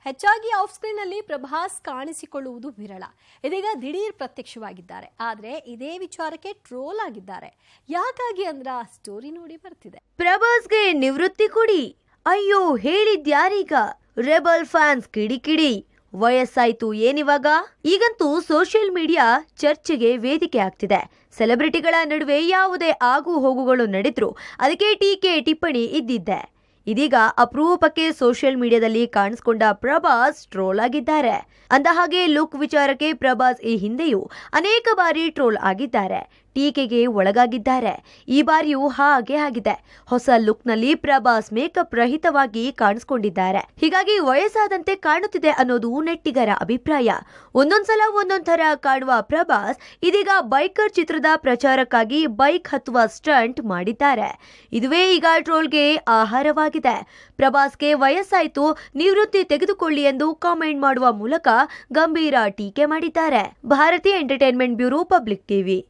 ಹೆಚ್ಚಾಗಿ off screen ಅಲ್ಲಿ ಪ್ರಭಾಸ್ ಕಾಣಿಸಿಕೊಳ್ಳುವುದು ವಿರಳ. ಇದೀಗ ದಿಢೀರ್ ಪ್ರತ್ಯಕ್ಷವಾಗಿದ್ದಾರೆ. ಆದ್ರೆ ಇದೇ ವಿಚಾರಕ್ಕೆ ಟ್ರೋಲ್ ಆಗಿದ್ದಾರೆ. ಯಾಕಾಗಿ ಅಂದ್ರ ಸ್ಟೋರಿ ನೋಡಿ ಬರ್ತಿದೆ. ಪ್ರಭಾಸ್ಗೆ ನಿವೃತ್ತಿ ಕೊಡಿ, ಅಯ್ಯೋ ಹೇಳಿದ್ಯಾರೀಗ. ರೆಬಲ್ ಫ್ಯಾನ್ಸ್ ಕಿಡಿಕಿಡಿ, ವಯಸ್ಸಾಯ್ತು ಏನಿವಾಗ. ಈಗಂತೂ ಸೋಷಿಯಲ್ ಮೀಡಿಯಾ ಚರ್ಚೆಗೆ ವೇದಿಕೆ ಆಗ್ತಿದೆ. ಸೆಲೆಬ್ರಿಟಿಗಳ ನಡುವೆ ಯಾವುದೇ ಆಗು ಹೋಗುಗಳು ನಡೆದ್ರು ಅದಕ್ಕೆ ಟೀಕೆ ಟಿಪ್ಪಣಿ ಇದ್ದಿದ್ದೆ. ಇದೀಗ ಅಪರೂಪಕ್ಕೆ ಸೋಷಿಯಲ್ ಮೀಡಿಯಾದಲ್ಲಿ ಕಾಣಿಸಿಕೊಂಡ ಪ್ರಭಾಸ್ ಟ್ರೋಲ್ ಆಗಿದ್ದಾರೆ. ಅಂದಹಾಗೆ ಲುಕ್ ವಿಚಾರಕ್ಕೆ ಪ್ರಭಾಸ್ ಈ ಹಿಂದೆಯೂ ಅನೇಕ ಬಾರಿ ಟ್ರೋಲ್ ಆಗಿದ್ದಾರೆ, ಟೀಕೆಗೆ ಒಳಗಾಗಿದ್ದಾರೆ. ಈ ಬಾರಿಯೂ ಹಾಗೆ ಆಗಿದೆ. ಹೊಸ ಲುಕ್ ನಲ್ಲಿ ಪ್ರಭಾಸ್ ಮೇಕಪ್ ರಹಿತವಾಗಿ ಕಾಣಿಸಿಕೊಂಡಿದ್ದಾರೆ. ಹೀಗಾಗಿ ವಯಸ್ಸಾದಂತೆ ಕಾಣುತ್ತಿದೆ ಅನ್ನೋದು ನೆಟ್ಟಿಗರ ಅಭಿಪ್ರಾಯ. ಒಂದೊಂದ್ಸಲ ಒಂದೊಂದ್ ತರ ಕಾಣುವ ಪ್ರಭಾಸ್ ಇದೀಗ ಬೈಕರ್ ಚಿತ್ರದ ಪ್ರಚಾರಕ್ಕಾಗಿ ಬೈಕ್ ಹತ್ತುವ ಸ್ಟಂಟ್ ಮಾಡಿದ್ದಾರೆ. ಇದುವೇ ಈಗ ಟ್ರೋಲ್ಗೆ ಆಹಾರವಾಗಿದೆ. ಪ್ರಭಾಸ್ಗೆ ವಯಸ್ಸಾಯ್ತು, ನಿವೃತ್ತಿ ತೆಗೆದುಕೊಳ್ಳಿ ಎಂದು ಕಾಮೆಂಟ್ ಮಾಡುವ ಮೂಲಕ ಗಂಭೀರ ಟೀಕೆ ಮಾಡಿದ್ದಾರೆ. ಭಾರತೀಯ ಎಂಟರ್ಟೈನ್ಮೆಂಟ್ ಬ್ಯೂರೋ, ಪಬ್ಲಿಕ್ ಟಿವಿ.